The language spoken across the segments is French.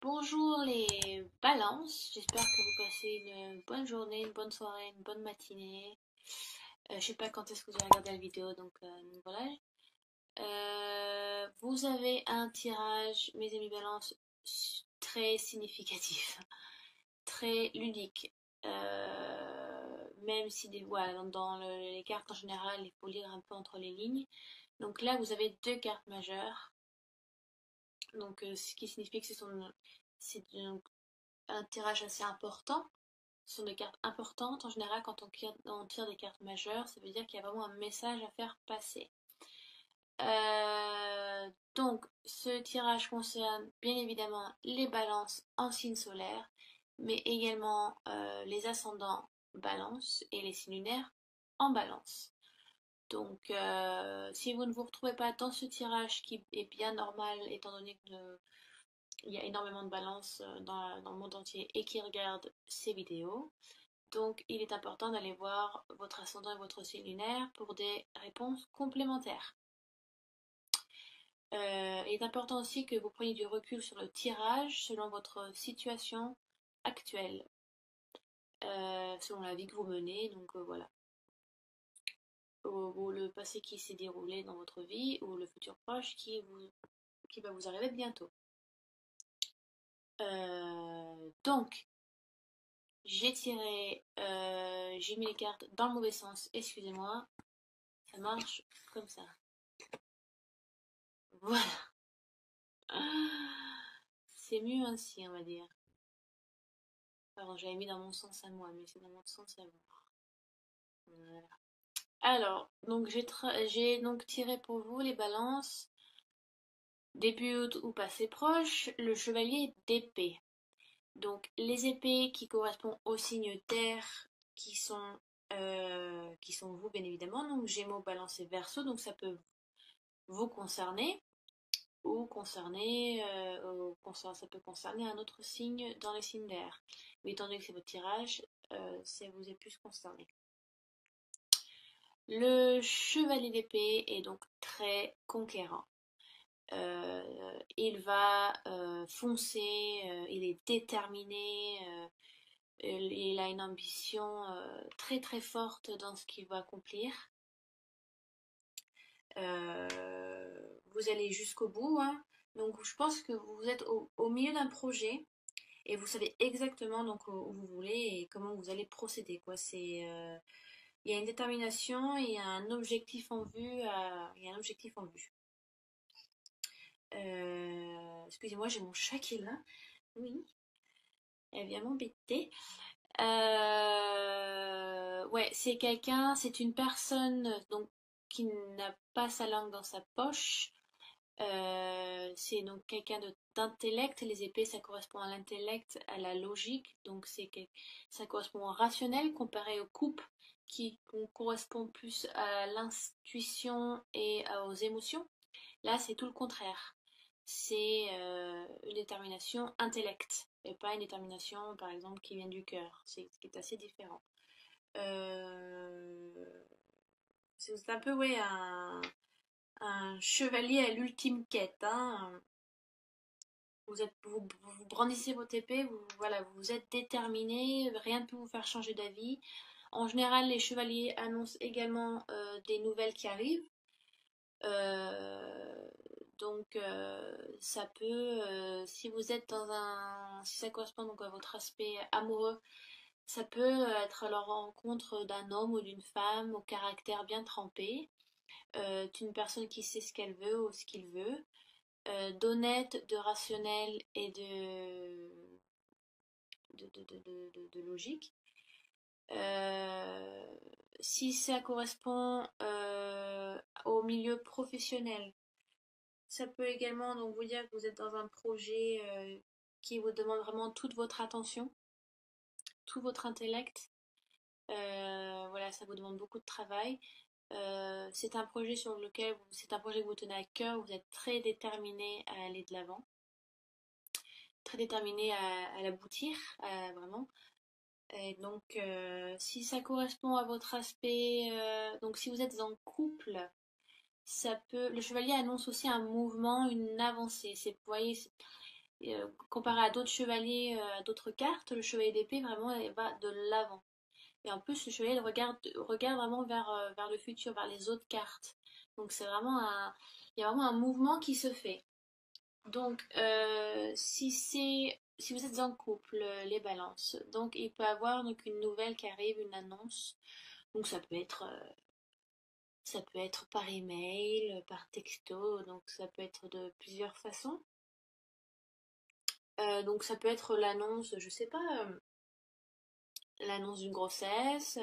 Bonjour les balances, j'espère que vous passez une bonne journée, une bonne soirée, une bonne matinée. Je sais pas quand est-ce que vous allez regarder la vidéo, donc voilà. Vous avez un tirage, mes amis balances, très significatif, très ludique. Même si voilà, les cartes en général, il faut lire un peu entre les lignes. Donc là, vous avez deux cartes majeures. Donc, ce qui signifie que c'est un tirage assez important. Ce sont des cartes importantes. En général, quand on tire des cartes majeures, ça veut dire qu'il y a vraiment un message à faire passer. Donc, ce tirage concerne bien évidemment les balances en signe solaire, mais également les ascendants balance et les signes lunaires en balance. Donc, si vous ne vous retrouvez pas dans ce tirage qui est bien normal, étant donné que il y a énormément de balances dans le monde entier et qui regardent ces vidéos. Donc il est important d'aller voir votre ascendant et votre signe lunaire pour des réponses complémentaires. Il est important aussi que vous preniez du recul sur le tirage selon votre situation actuelle, selon la vie que vous menez. Donc voilà. Ou le passé qui s'est déroulé dans votre vie, ou le futur proche qui va vous arriver bientôt. Donc, j'ai mis les cartes dans le mauvais sens, excusez-moi, ça marche comme ça. Voilà, c'est mieux ainsi, on va dire. Pardon, j'avais mis dans mon sens à moi, mais c'est dans mon sens à vous. Voilà. Alors, donc j'ai donc tiré pour vous les balances, début ou passé proche, le chevalier d'épée. Donc les épées qui correspondent au signe terre, qui sont vous bien évidemment, donc Gémeaux, Balance et Verseau, donc ça peut vous concerner ou ça peut concerner un autre signe dans les signes d'air. Mais étant donné que c'est votre tirage, ça vous est plus concerné. Le chevalier d'épée est donc très conquérant. Il va foncer, il est déterminé, il a une ambition très très forte dans ce qu'il va accomplir. Vous allez jusqu'au bout, hein. Donc je pense que vous êtes au milieu d'un projet et vous savez exactement donc où vous voulez et comment vous allez procéder, quoi. Il y a une détermination et un objectif en vue. Il y a un objectif en vue. Excusez-moi, j'ai mon chat qui est là. Oui, elle vient m'embêter. Ouais, c'est une personne donc qui n'a pas sa langue dans sa poche. C'est donc quelqu'un d'intellect. Les épées, ça correspond à l'intellect, à la logique. Donc ça correspond au rationnel comparé aux coupes qui correspond plus à l'intuition et aux émotions. Là, c'est tout le contraire. C'est une détermination intellect et pas une détermination, par exemple, qui vient du cœur. C'est ce qui est assez différent. Euh, c'est un peu, ouais, un chevalier à l'ultime quête, hein. Vous brandissez votre épée, voilà, vous êtes déterminé, rien ne peut vous faire changer d'avis. En général, les chevaliers annoncent également des nouvelles qui arrivent. Euh, Ça peut, si vous êtes si ça correspond donc à votre aspect amoureux, ça peut être la rencontre d'un homme ou d'une femme au caractère bien trempé, d'une personne qui sait ce qu'elle veut ou ce qu'il veut, d'honnête, de rationnel et de logique. Euh, Si ça correspond au milieu professionnel, ça peut également donc vous dire que vous êtes dans un projet qui vous demande vraiment toute votre attention, tout votre intellect. Voilà, ça vous demande beaucoup de travail. C'est un projet que vous tenez à cœur, vous êtes très déterminé à aller de l'avant, très déterminé à l'aboutir, vraiment. Et donc, si ça correspond à votre aspect, donc si vous êtes en couple, le chevalier annonce aussi un mouvement, une avancée. Vous voyez, Comparé à d'autres chevaliers, à d'autres cartes, le chevalier d'épée vraiment va de l'avant. Et en plus, le chevalier regarde vraiment vers le futur, vers les autres cartes. Donc il y a vraiment un mouvement qui se fait. Donc, si vous êtes en couple, les balances, donc il peut y avoir donc une nouvelle qui arrive, une annonce. Donc ça peut être par email, par texto, donc ça peut être de plusieurs façons. Donc ça peut être l'annonce, je sais pas, l'annonce d'une grossesse.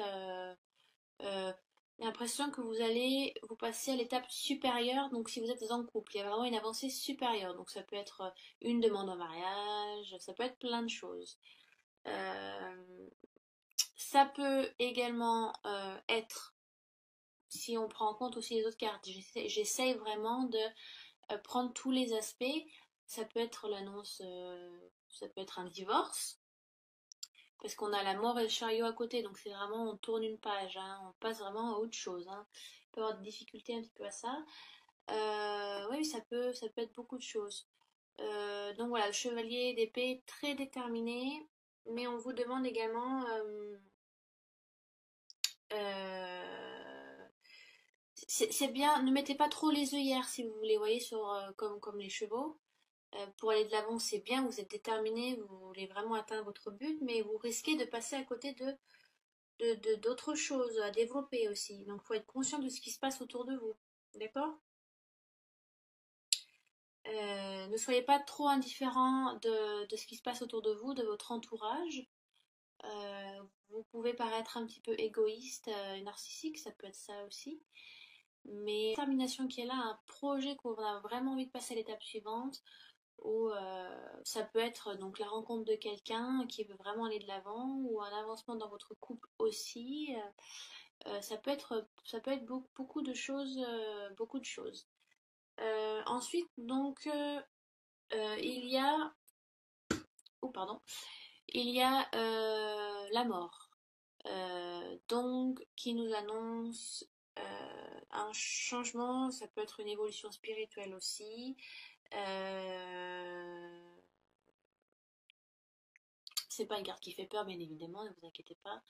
Euh, j'ai l'impression que vous allez vous passer à l'étape supérieure. Donc si vous êtes en couple, il y a vraiment une avancée supérieure. Donc ça peut être une demande en mariage, ça peut être plein de choses. Euh, Ça peut également être, si on prend en compte aussi les autres cartes, j'essaye vraiment de prendre tous les aspects. Ça peut être l'annonce, ça peut être un divorce, parce qu'on a la mort et le chariot à côté, donc c'est vraiment, on tourne une page, hein, on passe vraiment à autre chose. Hein. On peut avoir des difficultés un petit peu à ça. Oui, ça peut être beaucoup de choses. Donc voilà, le chevalier d'épée très déterminé, mais on vous demande également c'est bien, ne mettez pas trop les œillères si vous voulez, voyez, comme les chevaux. Pour aller de l'avant, c'est bien, vous êtes déterminé, vous voulez vraiment atteindre votre but, mais vous risquez de passer à côté d'autres choses à développer aussi. Donc, il faut être conscient de ce qui se passe autour de vous. D'accord? Ne soyez pas trop indifférent de ce qui se passe autour de vous, de votre entourage. Vous pouvez paraître un petit peu égoïste, narcissique, ça peut être ça aussi. Mais la détermination qui est là, un projet qu'on a vraiment envie de passer à l'étape suivante, ou ça peut être donc la rencontre de quelqu'un qui veut vraiment aller de l'avant, ou un avancement dans votre couple aussi. Ça peut être beaucoup de choses, beaucoup de choses. Ensuite, donc, il y a, oh pardon, il y a la mort, donc qui nous annonce un changement. Ça peut être une évolution spirituelle aussi. Euh, c'est pas une carte qui fait peur, bien évidemment, ne vous inquiétez pas.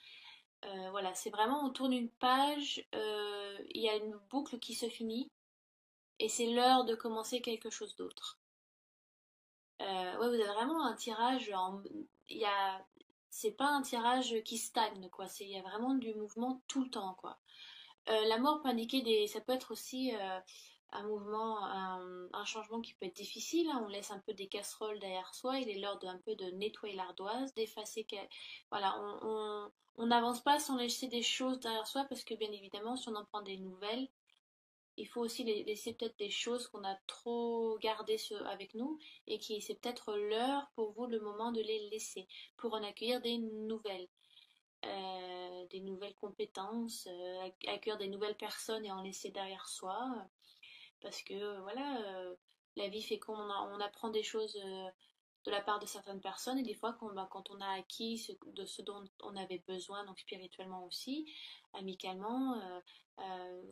Voilà, c'est vraiment, on tourne une page, il y a une boucle qui se finit, et c'est l'heure de commencer quelque chose d'autre. Ouais, vous avez vraiment un tirage il y a, c'est pas un tirage qui stagne, quoi. Il y a vraiment du mouvement tout le temps, quoi. La mort peut indiquer ça peut être aussi un mouvement, un changement qui peut être difficile. Hein. On laisse un peu des casseroles derrière soi. Il est l'heure un peu de nettoyer l'ardoise, d'effacer. Voilà, on n'avance pas sans laisser des choses derrière soi parce que bien évidemment, si on en prend des nouvelles, il faut aussi laisser peut-être des choses qu'on a trop gardées avec nous et qui c'est peut-être l'heure pour vous, le moment de les laisser pour en accueillir des nouvelles compétences, accueillir des nouvelles personnes et en laisser derrière soi. Parce que voilà, la vie fait on apprend des choses de la part de certaines personnes et des fois quand on a acquis de ce dont on avait besoin, donc spirituellement aussi, amicalement,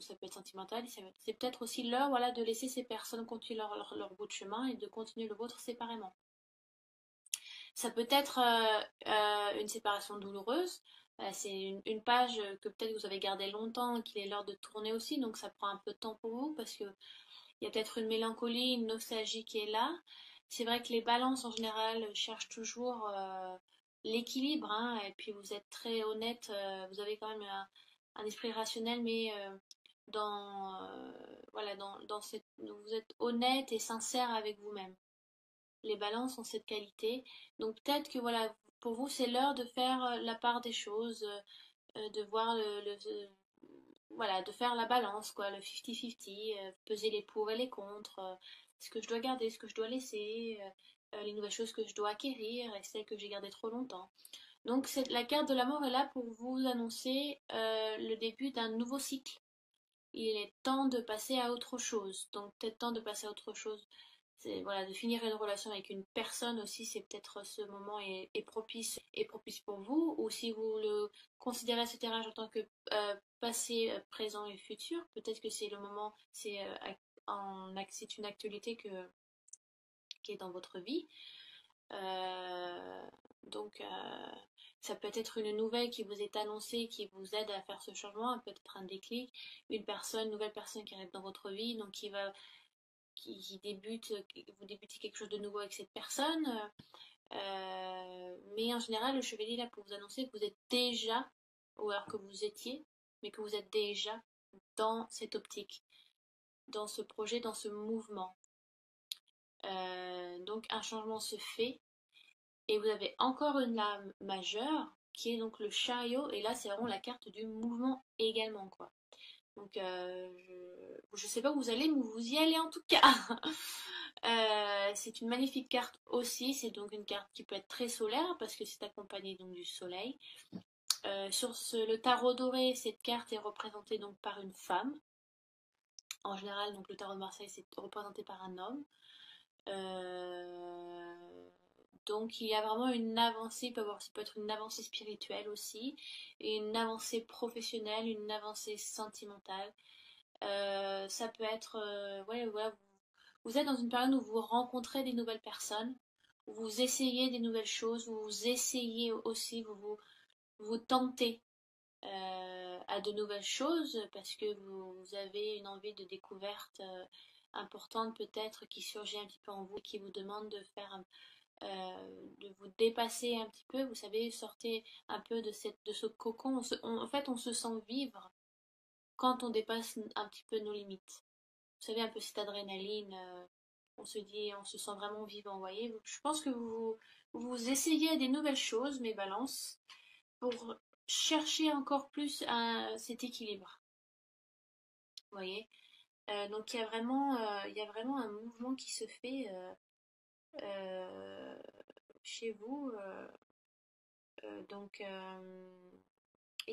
ça peut être sentimental, c'est peut-être aussi l'heure voilà, de laisser ces personnes continuer leur bout de chemin et de continuer le vôtre séparément. Ça peut être une séparation douloureuse. C'est une page que peut-être vous avez gardée longtemps et qu'il est l'heure de tourner aussi, donc ça prend un peu de temps pour vous parce qu'il y a peut-être une mélancolie, une nostalgie qui est là. C'est vrai que les balances en général cherchent toujours l'équilibre, hein, et puis vous êtes très honnête, vous avez quand même un esprit rationnel, mais voilà, vous êtes honnête et sincère avec vous-même. Les balances ont cette qualité. Donc peut-être que voilà, pour vous, c'est l'heure de faire la part des choses, de voir voilà, de faire la balance, quoi, le 50-50, peser les pour et les contre, ce que je dois garder, ce que je dois laisser, les nouvelles choses que je dois acquérir et celles que j'ai gardées trop longtemps. Donc la carte de la mort est là pour vous annoncer le début d'un nouveau cycle. Il est temps de passer à autre chose. Donc peut-être temps de passer à autre chose. C'est voilà, de finir une relation avec une personne aussi, c'est peut-être ce moment est propice pour vous. Ou si vous le considérez ce tirage en tant que passé, présent et futur, peut-être que c'est le moment, c'est une actualité qui est dans votre vie. Euh, donc, ça peut être une nouvelle qui vous est annoncée, qui vous aide à faire ce changement, peut-être un déclic, une nouvelle personne qui arrive dans votre vie, donc qui débute, vous débutez quelque chose de nouveau avec cette personne. Mais en général, le chevalier est là pour vous annoncer que vous êtes déjà, ou alors que vous étiez, mais que vous êtes déjà dans cette optique, dans ce projet, dans ce mouvement. Donc un changement se fait et vous avez encore une lame majeure qui est donc le chariot et là c'est vraiment la carte du mouvement également quoi. Donc je sais pas où vous allez mais vous y allez en tout cas. C'est une magnifique carte aussi, c'est donc une carte qui peut être très solaire parce que c'est accompagné donc du soleil. Le tarot doré, cette carte est représentée donc par une femme. En général, donc le tarot de Marseille, c'est représenté par un homme. Euh, donc il y a vraiment une avancée, ça peut être une avancée spirituelle aussi, et une avancée professionnelle, une avancée sentimentale. Ça peut être, ouais, voilà, vous êtes dans une période où vous rencontrez des nouvelles personnes, où vous essayez des nouvelles choses, vous essayez aussi, vous tentez à de nouvelles choses parce que vous avez une envie de découverte importante peut-être qui surgit un petit peu en vous et qui vous demande de vous dépasser un petit peu, vous savez, sortez un peu de ce cocon. En fait, on se sent vivre quand on dépasse un petit peu nos limites. Vous savez, un peu cette adrénaline, on se dit, on se sent vraiment vivant, vous voyez. Je pense que vous essayez des nouvelles choses, mes balances, pour chercher encore plus cet équilibre, vous voyez. Donc il y a vraiment un mouvement qui se fait euh, chez vous. Il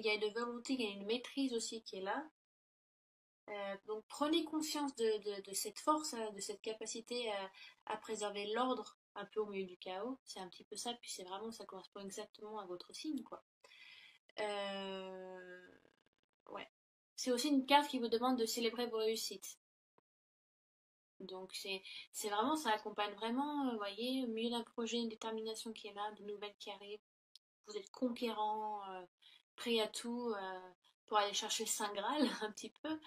y a une volonté, il y a une maîtrise aussi qui est là. Donc prenez conscience de cette force, hein, de cette capacité à préserver l'ordre un peu au milieu du chaos. C'est un petit peu ça, puis c'est vraiment, ça correspond exactement à votre signe, quoi. Euh, ouais. C'est aussi une carte qui vous demande de célébrer vos réussites. Donc c'est vraiment, ça accompagne vraiment, vous voyez, au milieu d'un projet, une détermination qui est là, de nouvelles qui arrivent. Vous êtes conquérant, prêt à tout pour aller chercher le Saint Graal un petit peu.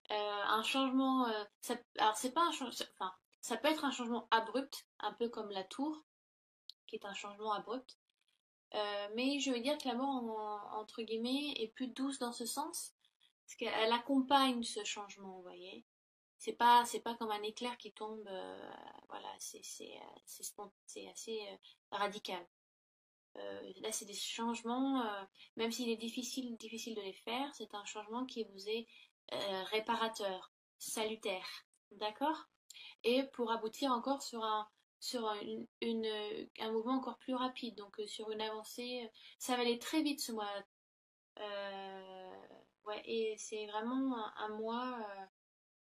Un changement, alors c'est pas un changement, enfin, ça peut être un changement abrupt, un peu comme la tour, qui est un changement abrupt. Mais je veux dire que la mort, entre guillemets, est plus douce dans ce sens, parce qu'elle accompagne ce changement, vous voyez. C'est pas comme un éclair qui tombe, voilà, c'est assez radical. Là, c'est des changements, même s'il est difficile de les faire, c'est un changement qui vous est réparateur, salutaire, d'accord? Et pour aboutir encore sur un mouvement encore plus rapide, donc sur une avancée, ça va aller très vite ce mois. Euh, ouais, et c'est vraiment un mois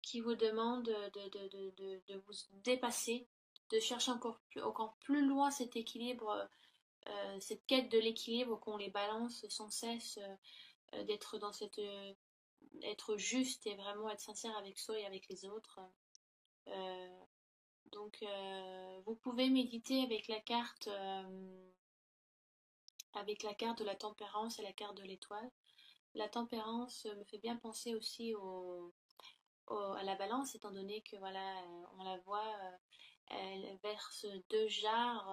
qui vous demande de vous dépasser, de chercher encore plus loin cet équilibre cette quête de l'équilibre qu'on les balance sans cesse, d'être dans être juste et vraiment être sincère avec soi et avec les autres. Euh, vous pouvez méditer avec la carte de la tempérance et la carte de l'étoile. La tempérance me fait bien penser aussi à la balance, étant donné que voilà, on la voit, elle verse deux jarres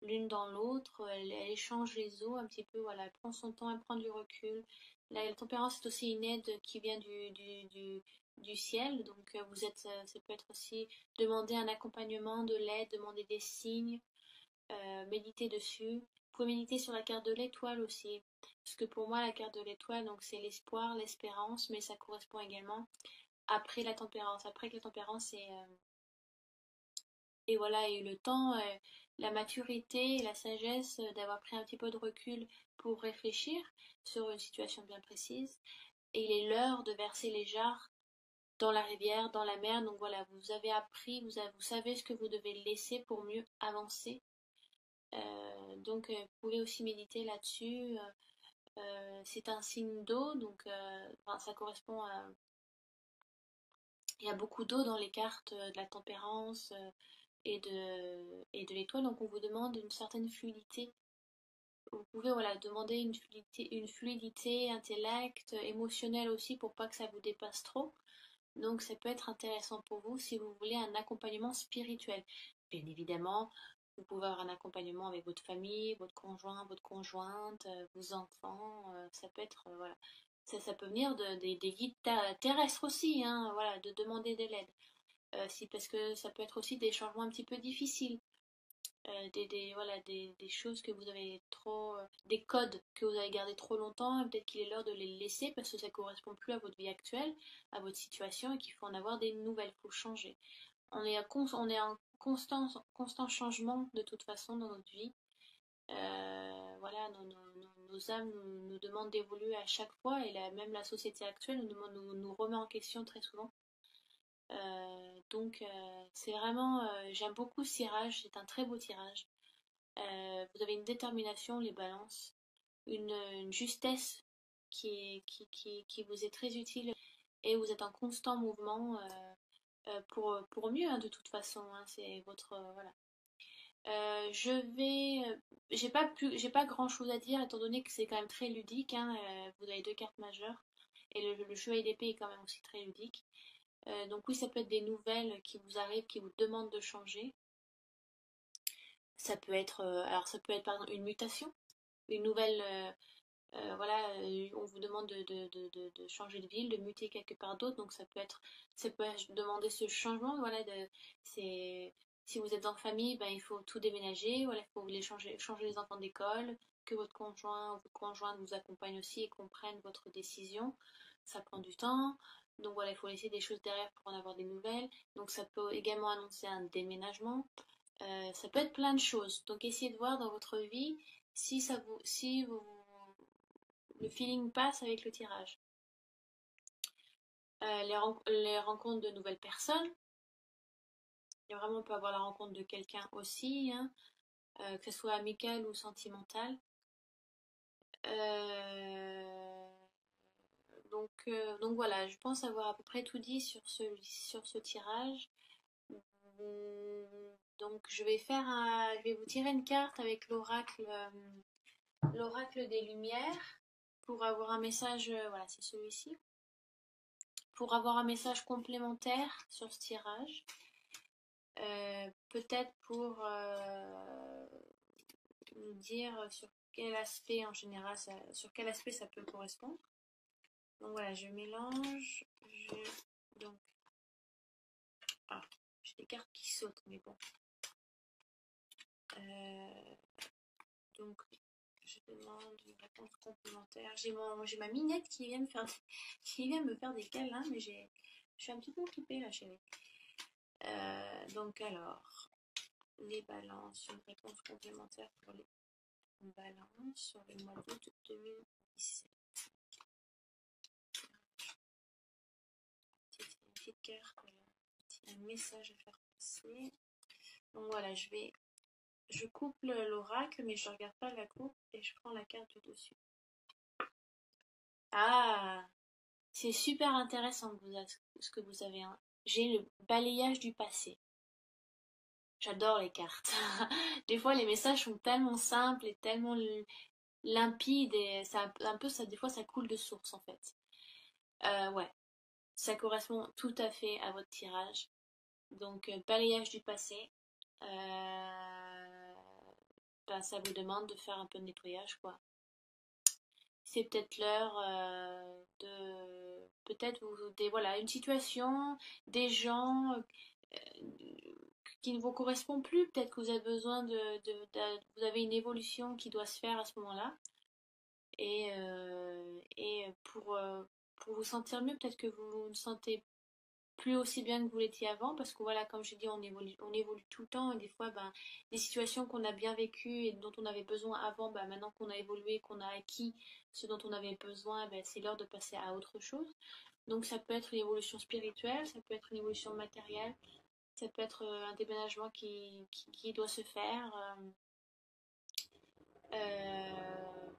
l'une dans l'autre, elle échange les eaux un petit peu, voilà, elle prend son temps, elle prend du recul. La tempérance est aussi une aide qui vient du ciel, donc ça peut être aussi demander un accompagnement, de l'aide, demander des signes, méditer dessus. Vous pouvez méditer sur la carte de l'étoile aussi, parce que pour moi la carte de l'étoile, donc c'est l'espoir, l'espérance, mais ça correspond également après la tempérance. Après que la tempérance et voilà, et le temps, la maturité et la sagesse d'avoir pris un petit peu de recul pour réfléchir sur une situation bien précise. Et il est l'heure de verser les jarres dans la rivière, dans la mer. Donc voilà, vous avez appris, vous savez ce que vous devez laisser pour mieux avancer. Vous pouvez aussi méditer là-dessus. C'est un signe d'eau, donc enfin, ça correspond à... Il y a beaucoup d'eau dans les cartes de la tempérance, et de l'étoile. Donc on vous demande une certaine fluidité. Vous pouvez voilà, demander une fluidité, intellect, émotionnelle aussi pour pas que ça vous dépasse trop. Donc ça peut être intéressant pour vous si vous voulez un accompagnement spirituel. Bien évidemment, vous pouvez avoir un accompagnement avec votre famille, votre conjoint, votre conjointe, vos enfants. Ça peut être voilà, ça peut venir des guides terrestres aussi, hein, voilà, de demander de l'aide. Si, parce que ça peut être aussi des changements un petit peu difficiles. Voilà, des choses que vous avez trop, des codes que vous avez gardés trop longtemps, et peut-être qu'il est l'heure de les laisser parce que ça ne correspond plus à votre vie actuelle, à votre situation et qu'il faut en avoir des nouvelles, il faut changer. On est en constant changement de toute façon dans notre vie. Voilà, nos âmes nous demandent d'évoluer à chaque fois et même la société actuelle nous remet en question très souvent. Donc c'est vraiment, j'aime beaucoup ce tirage, c'est un très beau tirage. Vous avez une détermination, les balances, une justesse qui vous est très utile et vous êtes en constant mouvement pour mieux, hein, de toute façon, hein, c'est votre voilà. Je vais, j'ai pas grand chose à dire étant donné que c'est quand même très ludique, hein, vous avez deux cartes majeures et le chevalier d'épée est quand même aussi très ludique. Donc oui, ça peut être des nouvelles qui vous arrivent, qui vous demandent de changer. Ça peut être, alors ça peut être par exemple une mutation, une nouvelle, voilà, on vous demande de changer de ville, de muter quelque part d'autre, donc ça peut demander ce changement, voilà, si vous êtes en famille, ben, il faut tout déménager, voilà, il faut changer les enfants d'école, que votre conjoint ou votre conjointe vous accompagne aussi et comprenne votre décision, ça prend du temps, donc voilà, il faut laisser des choses derrière pour en avoir des nouvelles, donc ça peut également annoncer un déménagement, ça peut être plein de choses, donc essayez de voir dans votre vie si le feeling passe avec le tirage. Les rencontres de nouvelles personnes. Et vraiment, on peut avoir la rencontre de quelqu'un aussi, hein, que ce soit amical ou sentimental. Euh, donc voilà, je pense avoir à peu près tout dit sur ce tirage. Donc je vais vous tirer une carte avec l'oracle des Lumières pour avoir un message. Voilà, c'est celui-ci. Pour avoir un message complémentaire sur ce tirage. Peut-être pour nous dire sur quel aspect en général, sur quel aspect ça peut correspondre. Donc voilà, je mélange. Donc, ah, j'ai des cartes qui sautent, mais bon. Euh, donc, je demande une réponse complémentaire. J'ai ma minette qui vient qui vient me faire des câlins, mais je suis un petit peu occupée là, chérie. Donc alors, les balances, une réponse complémentaire pour les balance sur le mois d'août 2017. Une petite carte, un message à faire passer. Donc voilà, je coupe l'oracle, mais je ne regarde pas la coupe et je prends la carte du dessus. Ah, c'est super intéressant ce que vous avez. Hein. J'ai le balayage du passé. J'adore les cartes. Des fois, les messages sont tellement simples et tellement limpides et un peu ça, des fois, ça coule de source en fait. Ouais, ça correspond tout à fait à votre tirage. Donc, balayage du passé. Ben, ça vous demande de faire un peu de nettoyage, quoi. C'est peut-être l'heure de... Peut-être voilà, une situation, des gens qui ne vous correspondent plus. Peut-être que vous avez besoin vous avez une évolution qui doit se faire à ce moment-là. Et pour vous sentir mieux, peut-être que vous ne sentez plus aussi bien que vous l'étiez avant, parce que voilà, comme je dis, on évolue tout le temps, et des fois, ben, des situations qu'on a bien vécues et dont on avait besoin avant, ben, maintenant qu'on a évolué, qu'on a acquis ce dont on avait besoin, ben, c'est l'heure de passer à autre chose. Donc ça peut être une évolution spirituelle, ça peut être une évolution matérielle, ça peut être un déménagement qui doit se faire,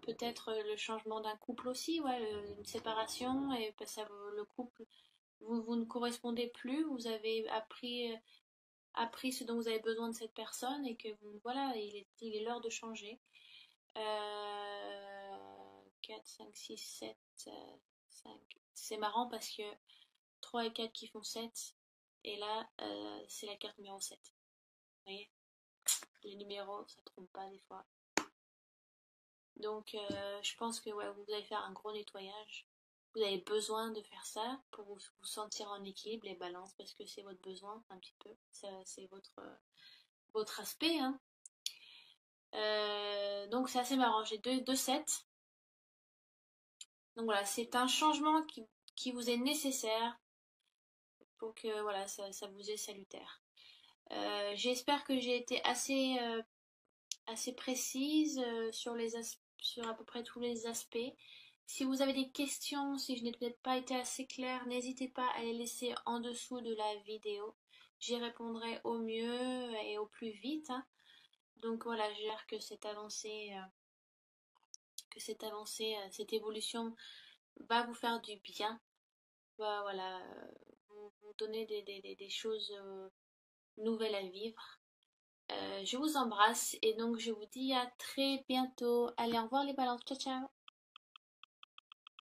peut-être le changement d'un couple aussi, ouais, une séparation, et ben, le couple vous ne correspondez plus, vous avez appris appris ce dont vous avez besoin de cette personne et que voilà, il est l'heure de changer. 4, 5, 6, 7, 5. C'est marrant parce que 3 et 4 qui font 7. Et là, c'est la carte numéro 7. Vous voyez? Les numéros, ça trompe pas des fois. Donc, je pense que ouais, vous allez faire un gros nettoyage. Vous avez besoin de faire ça pour vous sentir en équilibre et balance parce que c'est votre besoin un petit peu. C'est votre aspect, hein. Donc, c'est assez marrant. J'ai deux sets. Donc voilà, c'est un changement qui vous est nécessaire pour que voilà, ça vous est salutaire. J'espère que j'ai été assez précise sur à peu près tous les aspects. Si vous avez des questions, si je n'ai peut-être pas été assez claire, n'hésitez pas à les laisser en dessous de la vidéo. J'y répondrai au mieux et au plus vite, hein. Donc voilà, j'espère cette évolution va vous faire du bien, va voilà, vous donner des choses nouvelles à vivre. Je vous embrasse et donc je vous dis à très bientôt. Allez, au revoir les balances, ciao ciao.